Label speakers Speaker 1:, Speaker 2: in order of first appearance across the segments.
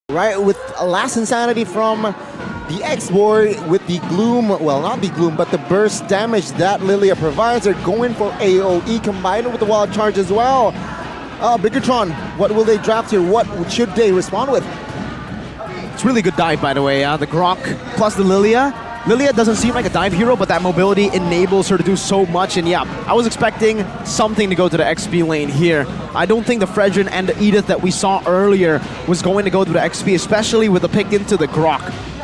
Speaker 1: Right, with a last insanity from the X-Boy with the Gloom, well, not the Gloom, but the burst damage that Lilia provides. They're going for AoE combined with the Wild Charge as well. Bigatron, what will they draft here? What should they respond with?
Speaker 2: It's really good dive, by the way. The Rrq plus the Lilia. Lilia doesn't seem like a dive hero, but that mobility enables her to do so much. And yeah, I was expecting something to go to the XP lane here. I don't think the Fredrin and the Edith that we saw earlier was going to go to the XP, especially with the pick into the Rrq.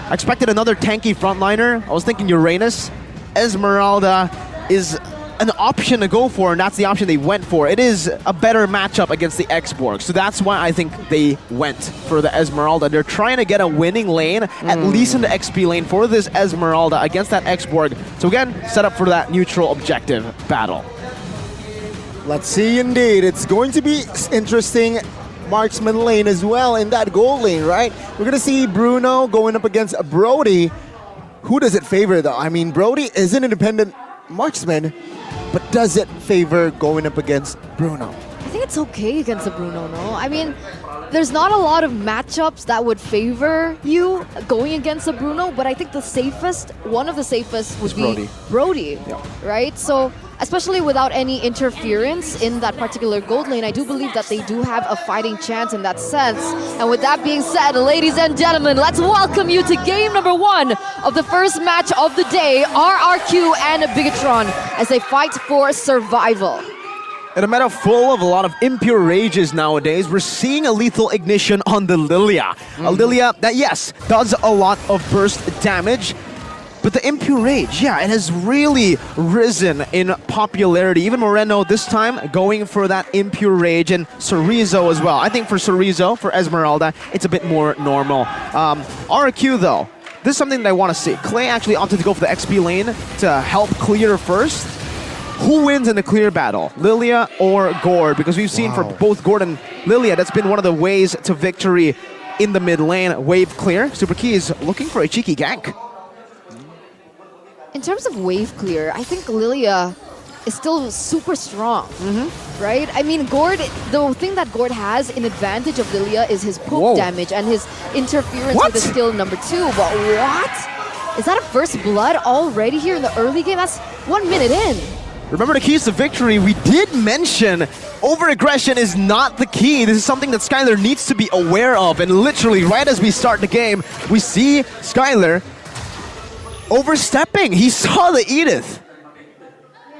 Speaker 2: I expected another tanky frontliner. I was thinking Uranus. Esmeralda is an option to go for, and that's the option they went for. It is a better matchup against the X-Borg, so that's why I think they went for the Esmeralda. They're trying to get a winning lane, at least in the XP lane, for this Esmeralda against that X-Borg. So again, set up for that neutral objective battle.
Speaker 1: Let's see indeed. It's going to be interesting marksman lane as well in that gold lane, right? We're going to see Bruno going up against Brody. Who does it favor though? I mean, Brody is an independent marksman, but does it favor going up against Bruno?
Speaker 3: I think it's okay against the Bruno, no? I mean, there's not a lot of matchups that would favor you going against the Bruno, but I think the safest, one of the safest would be Brody, right? So, especially without any interference in that particular gold lane, I do believe that they do have a fighting chance in that sense. And with that being said, ladies and gentlemen, let's welcome you to game number 1 of the first match of the day, Rrq and Bigatron, as they fight for survival.
Speaker 2: In a meta full of a lot of impure rages nowadays, we're seeing a lethal ignition on the Lilia. A Lilia that, yes, does a lot of burst damage, but the impure rage, yeah, it has really risen in popularity. Even Moreno this time going for that impure rage, and Chorizo as well. I think for Chorizo, for Esmeralda, it's a bit more normal. Rrq though, this is something that I want to see. Clay actually opted to go for the XP lane to help clear first. Who wins in the clear battle, Lilia or Gord? Because we've seen for both Gord and Lilia, that's been one of the ways to victory in the mid lane. Wave clear. Superkey is looking for a cheeky gank.
Speaker 3: In terms of wave clear, I think Lilia is still super strong, right? I mean, Gord, the thing that Gord has in advantage of Lilia is his poke damage and his interference with the skill number 2. But what? Is that a first blood already here in the early game? That's 1 minute in.
Speaker 2: Remember the keys to victory, we did mention over-aggression is not the key. This is something that Skylar needs to be aware of, and literally right as we start the game, we see Skylar overstepping. He saw the Edith.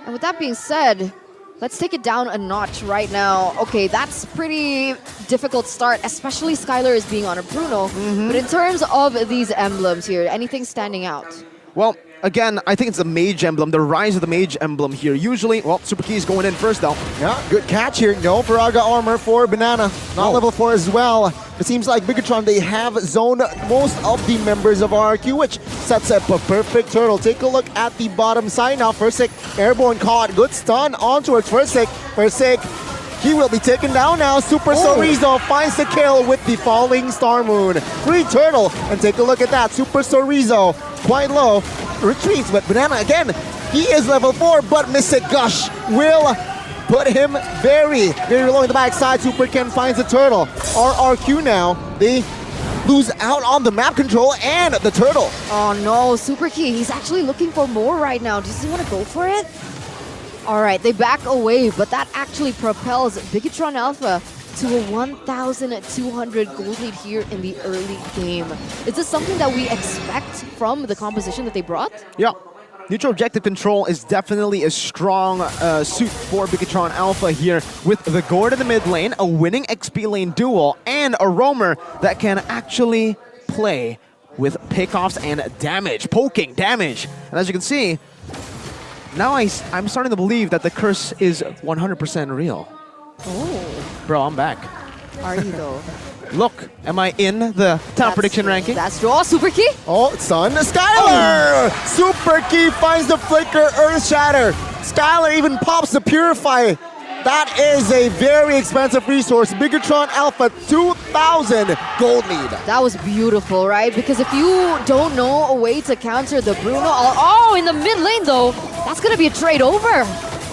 Speaker 3: And with that being said, let's take it down a notch right now. Okay, that's pretty difficult start, especially Skylar is being on a Bruno. But in terms of these emblems here, anything standing out?
Speaker 2: Well, again, I think it's the Mage Emblem, the rise of the Mage Emblem here. Usually, well, Superkey is going in first though.
Speaker 1: Yeah, good catch here. No Faraga armor for Banana. Not level 4 as well. It seems like Bigatron, they have zoned most of the members of Rrq, which sets up a perfect turtle. Take a look at the bottom side now. Fursick, airborne caught. Good stun on towards Fursick. Fursick, he will be taken down now. Super Chorizo finds the kill with the falling Star Moon. Free turtle, and take a look at that. Super Chorizo, quite low, retreats, but Banana again, he is level 4, but Mystic Gush will put him very, very low in the backside. Super Ken finds the turtle. Rrq now, they lose out on the map control and the turtle.
Speaker 3: Oh no, Super Key, he's actually looking for more right now. Does he want to go for it? All right, they back away, but that actually propels Bigatron Alpha to a 1,200 gold lead here in the early game. Is this something that we expect from the composition that they brought?
Speaker 2: Yeah. Neutral objective control is definitely a strong suit for Bigatron Alpha here, with the Gord in the mid lane, a winning XP lane duel, and a roamer that can actually play with pickoffs and damage, poking damage. And as you can see, now I'm starting to believe that the curse is 100% real.
Speaker 3: Oh.
Speaker 2: Bro, I'm back.
Speaker 3: Are you though?
Speaker 2: Look, am I in the top prediction ranking?
Speaker 3: That's true. Oh, Super Key?
Speaker 1: Oh, son, Skylar! Super Key finds the flicker, Earth Shatter. Skylar even pops the Purify. That is a very expensive resource. Bigatron Alpha, 2,000 gold lead.
Speaker 3: That was beautiful, right? Because if you don't know a way to counter the Bruno, oh, in the mid lane though, that's gonna be a trade over.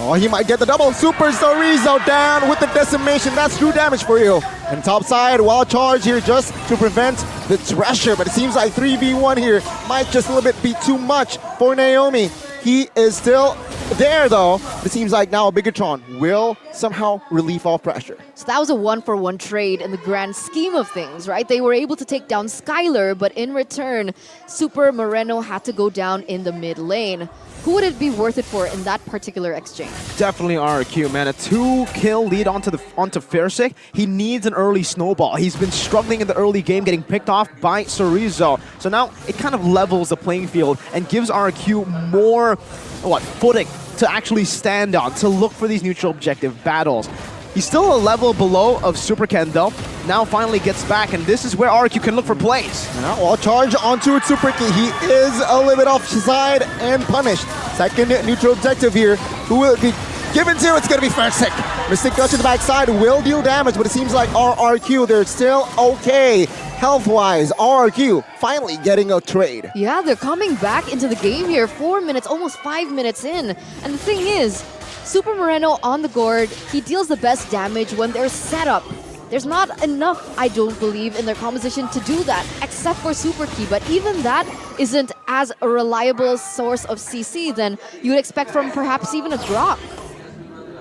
Speaker 1: Oh, he might get the double. Super Zorizo down with the decimation. That's true damage for you. And top side, wild charge here just to prevent the Thresher. But it seems like 3v1 here might just a little bit be too much for Naomi. He is still there though. It seems like now Bigatron will somehow relieve off pressure.
Speaker 3: So that was a 1-for-1 trade in the grand scheme of things, right? They were able to take down Skylar, but in return, Super Moreno had to go down in the mid lane. Who would it be worth it for in that particular exchange?
Speaker 2: Definitely Rrq, man. A 2-kill lead onto Fersik. He needs an early snowball. He's been struggling in the early game, getting picked off by Zorizo. So now it kind of levels the playing field and gives Rrq more, footing to actually stand on, to look for these neutral objective battles. He's still a level below of Super Ken though. Now finally gets back, and this is where Rrq can look for plays.
Speaker 1: Now, well, charge onto it, Super Key. He is a little bit off side and punished. Second neutral objective here. Who will it be given to? It's going to be Fersik. Mystic Gush to the backside will deal damage, but it seems like Rrq, they're still okay. Health-wise, Rrq finally getting a trade.
Speaker 3: Yeah, they're coming back into the game here. 4 minutes, almost 5 minutes in. And the thing is, Super Moreno on the gourd, he deals the best damage when they're set up. There's not enough, I don't believe, in their composition to do that, except for Super Key. But even that isn't as a reliable source of CC than you would expect from perhaps even a Grok.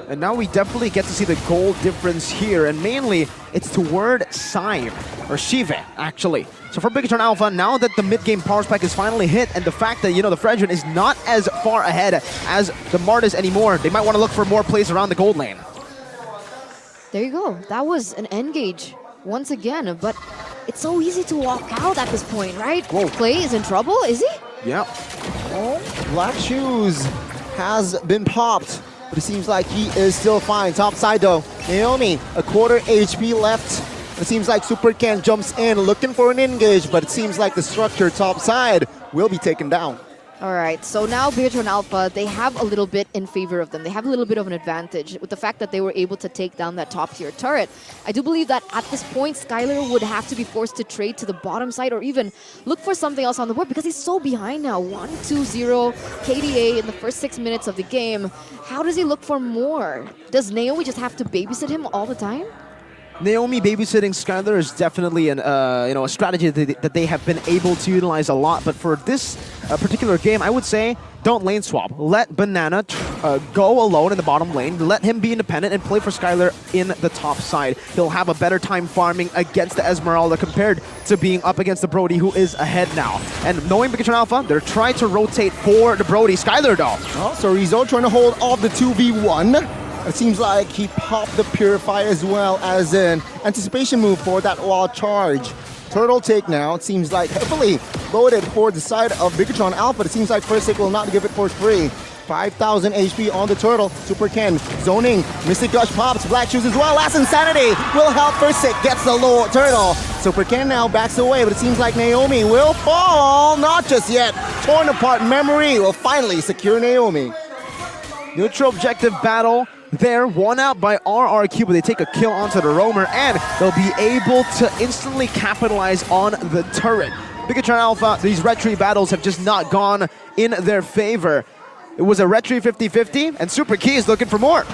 Speaker 2: And now we definitely get to see the goal difference here, and mainly it's toward Saive, or Shive, actually. So for Bigatron Alpha, now that the mid-game power spike is finally hit, and the fact that, the Fredrin is not as far ahead as the Martis anymore, they might want to look for more plays around the gold lane.
Speaker 3: There you go. That was an engage once again, but it's so easy to walk out at this point, right?
Speaker 1: Whoa.
Speaker 3: Clay is in trouble, is he?
Speaker 2: Yeah.
Speaker 1: Oh, Black Shoes has been popped, but it seems like he is still fine. Top side though, Naomi, a quarter HP left. It seems like Super Ken jumps in looking for an engage, but it seems like the structure top side will be taken down.
Speaker 3: All right, so now Bigatron Alpha, they have a little bit in favor of them. They have a little bit of an advantage with the fact that they were able to take down that top tier turret. I do believe that at this point, Skylar would have to be forced to trade to the bottom side or even look for something else on the board because he's so behind now. 1-2-0 KDA in the first 6 minutes of the game. How does he look for more? Does Naomi just have to babysit him all the time?
Speaker 2: Naomi babysitting Skylar is definitely a strategy that they have been able to utilize a lot. But for this particular game, I would say don't lane swap. Let Banana go alone in the bottom lane. Let him be independent and play for Skylar in the top side. He'll have a better time farming against the Esmeralda compared to being up against the Brody, who is ahead now. And knowing Bigatron Alpha, they're trying to rotate for the Brody. Skylar though.
Speaker 1: Oh, so Rizzo trying to hold off the 2v1. It seems like he popped the Purify as well as an anticipation move for that wall charge. Turtle take now. It seems like heavily loaded for the side of Bigatron Alpha. It seems like Fersik will not give it for free. 5,000 HP on the Turtle. Super Ken zoning. Mystic Gush pops. Black Shoes as well. Last Insanity will help Fersik. Gets the low Turtle. Super Ken now backs away, but it seems like Naomi will fall. Not just yet. Torn apart memory will finally secure Naomi.
Speaker 2: Neutral objective battle. They're won out by Rrq, but they take a kill onto the roamer, and they'll be able to instantly capitalize on the turret. Bigatron Alpha, these Rrq battles have just not gone in their favor. It was a Rrq 50-50, and Super Key is looking for more.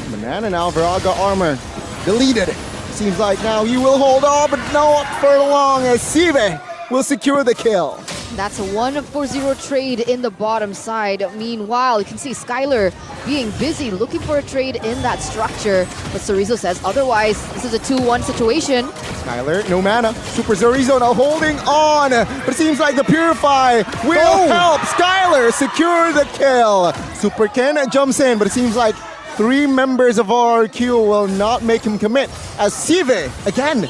Speaker 1: Banana now, Viraga armor deleted. Seems like now he will hold on, but not for long as Sive will secure the kill.
Speaker 3: That's a 1-4-0 trade in the bottom side. Meanwhile, you can see Skylar being busy looking for a trade in that structure. But Zorizo says otherwise, this is a 2-1 situation.
Speaker 1: Skylar, no mana. Super Zorizo now holding on. But it seems like the Purify will help Skylar secure the kill. Super Ken jumps in, but it seems like 3 members of Rrq will not make him commit. As Sive, again,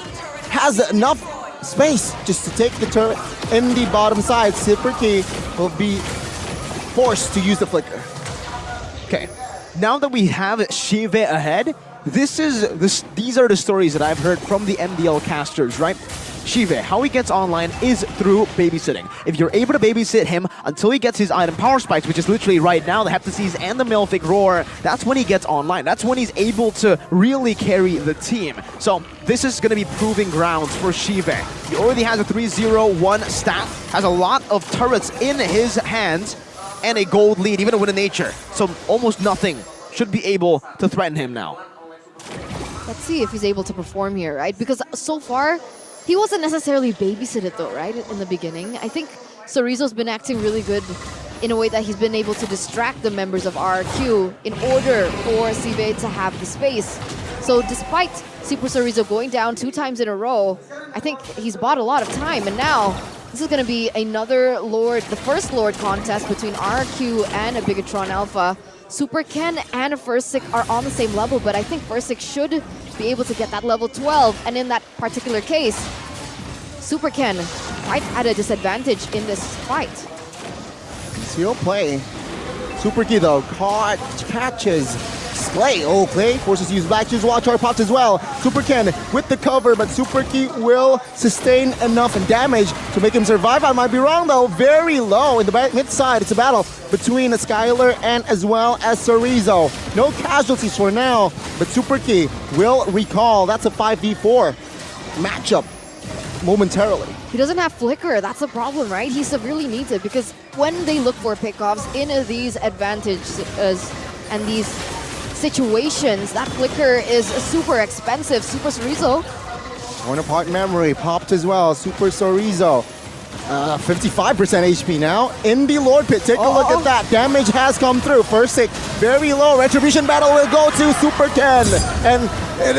Speaker 1: has enough space just to take the turret in the bottom side. Super Key will be forced to use the flicker.
Speaker 2: Okay, now that we have Shive ahead, these are the stories that I've heard from the MDL casters, right? Shive, how he gets online is through babysitting. If you're able to babysit him until he gets his item power spikes, which is literally right now, the Heptases and the Malefic Roar, that's when he gets online. That's when he's able to really carry the team. So this is going to be proving grounds for Shive. He already has a 3-0-1 stat, has a lot of turrets in his hands, and a gold lead, even with a nature. So almost nothing should be able to threaten him now.
Speaker 3: Let's see if he's able to perform here, right? Because so far, he wasn't necessarily babysitted though, right? In the beginning. I think Sorizo's been acting really good in a way that he's been able to distract the members of Rrq in order for Sive to have the space. So despite Super Sorizo going down 2 times in a row, I think he's bought a lot of time. And now, this is going to be another Lord, the first Lord contest between Rrq and a Bigatron Alpha. Super Ken and Rrq are on the same level, but I think Rrq should be able to get that level 12. And in that particular case, Super Ken quite at a disadvantage in this fight.
Speaker 1: Conceal play. Super Key though, catches Clay. Oh, Clay forces to use Black Shoes. Watch our pops as well. Super Ken with the cover, but Super Key will sustain enough damage to make him survive. I might be wrong though. Very low in the mid side. It's a battle between Skylar and as well as Sorizo. No casualties for now, but Super Key will recall. That's a 5v4 matchup momentarily.
Speaker 3: He doesn't have Flicker. That's a problem, right? He severely needs it because when they look for pickoffs in these advantages and these situations, that Flicker is super expensive. Super Sorizo.
Speaker 1: Torn apart memory popped as well. Super Sorizo. 55% HP now in the Lord Pit. Take a look at that. Damage has come through. Rrq very low. Retribution battle will go to Super Ken. And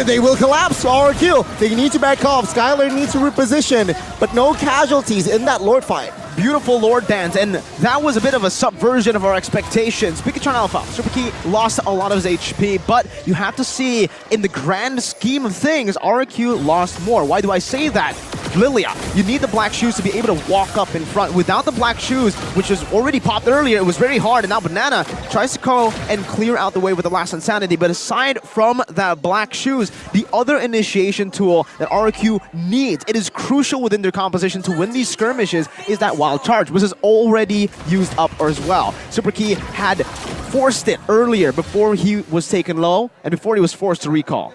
Speaker 1: they will collapse. Rrq. They need to back off. Skylar needs to reposition. But no casualties in that Lord fight.
Speaker 2: Beautiful Lord dance, and that was a bit of a subversion of our expectations. Bigatron Alpha, Super Key lost a lot of his HP, but you have to see, in the grand scheme of things, Rrq lost more. Why do I say that? Lilia, you need the black shoes to be able to walk up in front. Without the black shoes, which was already popped earlier, it was very hard, and now Banana tries to go and clear out the way with the last Insanity, but aside from that black shoes, the other initiation tool that Rrq needs, it is crucial within their composition to win these skirmishes, is that wild charge, which is already used up as well. Super Key had forced it earlier before he was taken low and before he was forced to recall.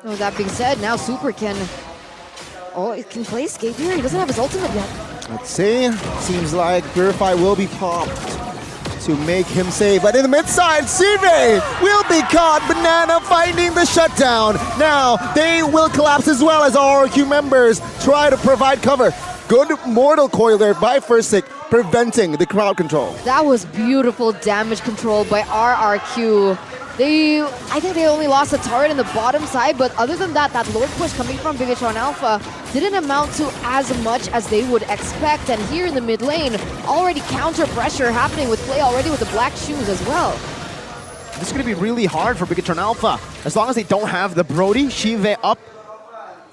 Speaker 3: Oh, that being said, now Super Ken, it can play escape here. He doesn't have his ultimate yet.
Speaker 1: Let's see. Seems like Purify will be popped to make him save. But in the mid side, Sive will be caught. Banana finding the shutdown. Now they will collapse as well as Rrq members try to provide cover. Good Mortal Coil there by Rrq, preventing the crowd control.
Speaker 3: That was beautiful damage control by Rrq. I think they only lost a turret in the bottom side, but other than that, that Lord push coming from Bigatron Alpha didn't amount to as much as they would expect. And here in the mid lane, already counter pressure happening with Play already with the black shoes as well.
Speaker 2: This is going to be really hard for Bigatron Alpha. As long as they don't have the Brody, Shive up,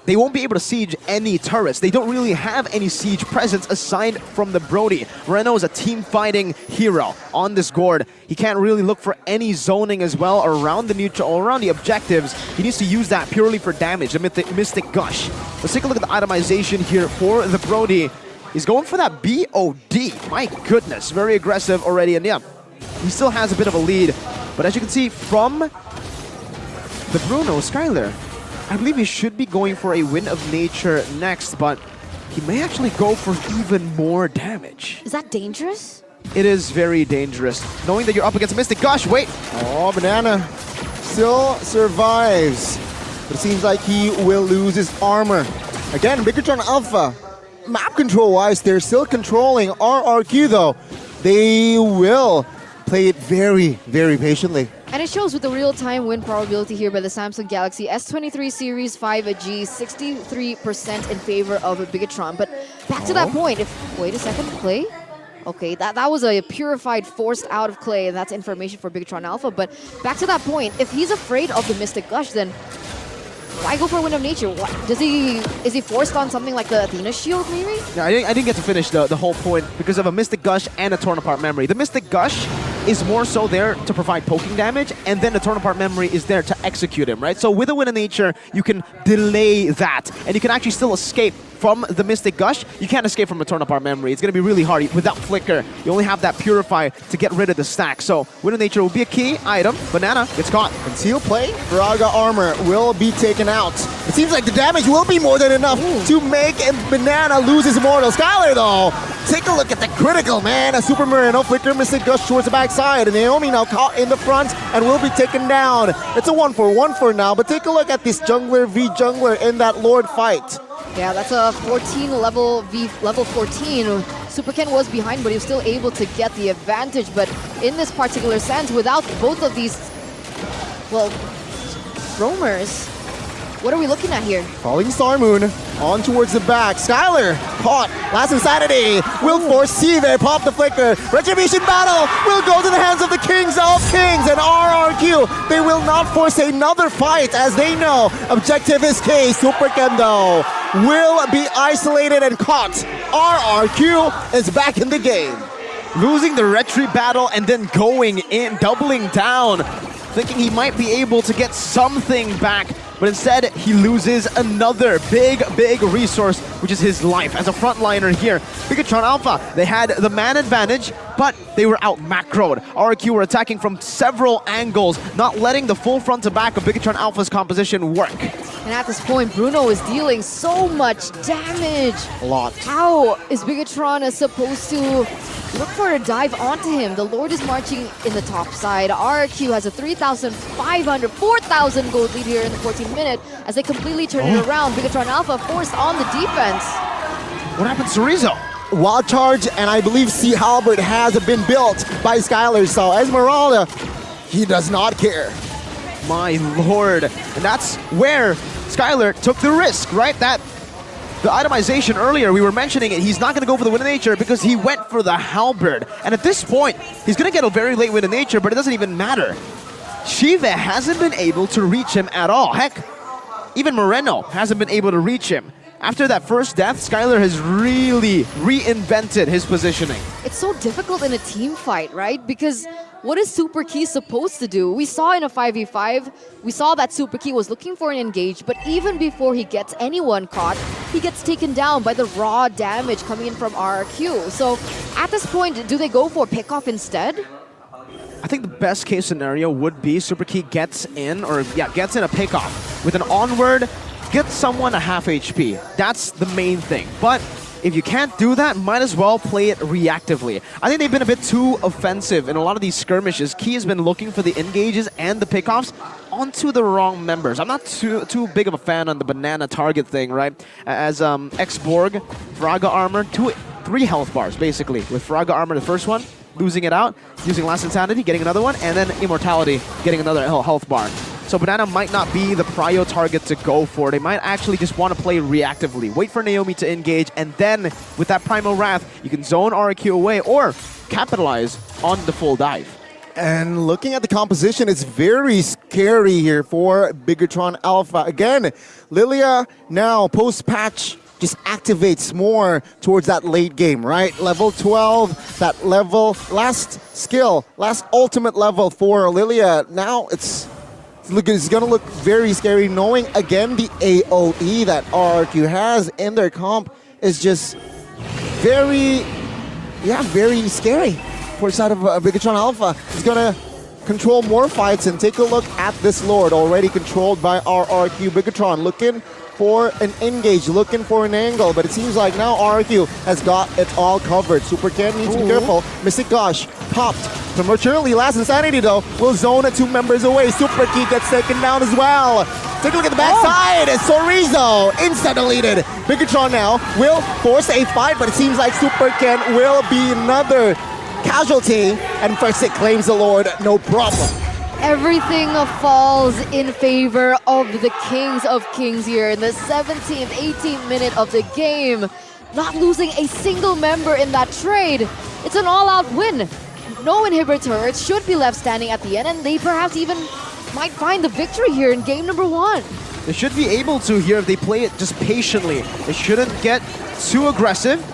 Speaker 2: they won't be able to siege any turrets. They don't really have any siege presence aside from the Brody. Reno is a team-fighting hero on this gourd. He can't really look for any zoning as well around the neutral or around the objectives. He needs to use that purely for damage, the Mystic Gush. Let's take a look at the itemization here for the Brody. He's going for that BOD. My goodness, very aggressive already. And yeah, he still has a bit of a lead. But as you can see from the Bruno, Skylar, I believe he should be going for a Wind of Nature next, but he may actually go for even more damage.
Speaker 3: Is that dangerous?
Speaker 2: It is very dangerous. Knowing that you're up against a Mystic Gush, wait!
Speaker 1: Oh, Banana still survives. But it seems like he will lose his armor. Again, Bigatron Alpha, map control-wise, they're still controlling Rrq though. They will play it very, very patiently.
Speaker 3: And it shows with the real-time win probability here by the Samsung Galaxy S23 Series 5G, 63% in favor of Bigatron. But back to that point, wait a second, Clay? Okay, that was a purified, forced out of Clay, and that's information for Bigatron Alpha. But back to that point, if he's afraid of the Mystic Gush, then why go for Wind of Nature? Is he forced on something like the Athena Shield, maybe?
Speaker 2: Yeah, I didn't get to finish the whole point because of a Mystic Gush and a Torn Apart Memory. The Mystic Gush is more so there to provide poking damage, and then the Torn Apart Memory is there to execute him, right? So with a Wind of Nature, you can delay that, and you can actually still escape from the Mystic Gush. You can't escape from a Torn Apart Memory. It's going to be really hard. Without Flicker, you only have that Purify to get rid of the stack. So Wind of Nature will be a key item. Banana gets caught.
Speaker 1: Conceal play, Braga armor will be taken out. It seems like the damage will be more than enough to make Banana lose his immortal. Skylar, though, take a look at the critical, man. A Super Marino flicker, Mystic Gush towards the backside. And Naomi now caught in the front and will be taken down. It's a 1-for-1 for now, but take a look at this jungler v jungler in that Lord fight.
Speaker 3: Yeah, that's a 14 level 14. Super Ken was behind, but he was still able to get the advantage. But in this particular sense, without both of these, well, roamers, what are we looking at here?
Speaker 1: Falling Star Moon on towards the back. Skylar caught. Last Insanity will foresee there. Pop the flicker. Retribution battle will go to the hands of the Kings of Kings and Rrq. They will not force another fight as they know objective is K. Super Ken though will be isolated and caught. Rrq is back in the game.
Speaker 2: Losing the retreat battle and then going in, doubling down, thinking he might be able to get something back, but instead he loses another big resource, which is his life as a frontliner here. Bigatron Alpha, they had the man advantage, but they were out macroed. Rrq were attacking from several angles, not letting the full front to back of Bigatron Alpha's composition work.
Speaker 3: And at this point, Bruno is dealing so much damage.
Speaker 1: A lot.
Speaker 3: How is Bigatron supposed to look for a dive onto him? The Lord is marching in the top side. Rrq has a 3,500, 4,000 gold lead here in the 14th minute as they completely turn it around. Bigatron Alpha forced on the defense.
Speaker 2: What happens to Rizzo?
Speaker 1: Wild Charge, and I believe Sea Halberd has been built by Skylar, so Esmeralda, he does not care.
Speaker 2: My lord. And that's where Skylar took the risk, right? That the itemization earlier, we were mentioning it, he's not going to go for the Wind of Nature because he went for the Halberd. And at this point, he's going to get a very late Wind of Nature, but it doesn't even matter. Shiva hasn't been able to reach him at all. Heck, even Moreno hasn't been able to reach him. After that first death, Skylar has really reinvented his positioning.
Speaker 3: It's so difficult in a team fight, right? Because what is Super Key supposed to do? We saw in a 5v5, we saw that Super Key was looking for an engage, but even before he gets anyone caught, he gets taken down by the raw damage coming in from Rrq. So at this point, do they go for pickoff instead?
Speaker 2: I think the best case scenario would be Super Key gets in, gets in a pickoff. With an onward, get someone a half HP. That's the main thing. But if you can't do that, might as well play it reactively. I think they've been a bit too offensive in a lot of these skirmishes. Key has been looking for the engages and the pickoffs onto the wrong members. I'm not too big of a fan on the banana target thing, right? As X-Borg, Fraga Armor, 3 health bars, basically. With Fraga Armor, the first one, losing it out, using Last Insanity, getting another one, and then Immortality, getting another health bar. So Banana might not be the prio target to go for. They might actually just want to play reactively. Wait for Naomi to engage, and then with that Primal Wrath, you can zone Rrq away or capitalize on the full dive.
Speaker 1: And looking at the composition, it's very scary here for Bigatron Alpha. Again, Lilia now post-patch just activates more towards that late game, right? Level 12, that level, last skill, last ultimate level for Lilia. Now it's going to look very scary, knowing again the AoE that Rrq has in their comp is just very scary for the side of Bigatron Alpha. He's going to control more fights, and take a look at this Lord already controlled by Rrq. Bigatron looking for an engage, looking for an angle, but it seems like now Rrq has got it all covered. Super Ken needs to be careful. Mystic Gosh popped prematurely. Last Insanity though will zone 2 members away. Super Key gets taken down as well. Take a look at the backside. Sorizo instant deleted. Bigatron now will force a fight, but it seems like Super Ken will be another casualty, and first it claims the Lord, no problem.
Speaker 3: Everything falls in favor of the Kings of Kings here in the 17th, 18th minute of the game. Not losing a single member in that trade. It's an all-out win. No inhibitor turrets should be left standing at the end, and they perhaps even might find the victory here in game number 1.
Speaker 2: They should be able to here if they play it just patiently. They shouldn't get too aggressive.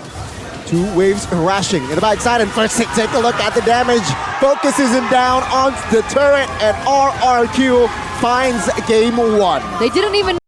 Speaker 1: 2 waves rashing in the backside, and first take a look at the damage. Focuses him down onto the turret, and Rrq finds game 1.
Speaker 3: They didn't even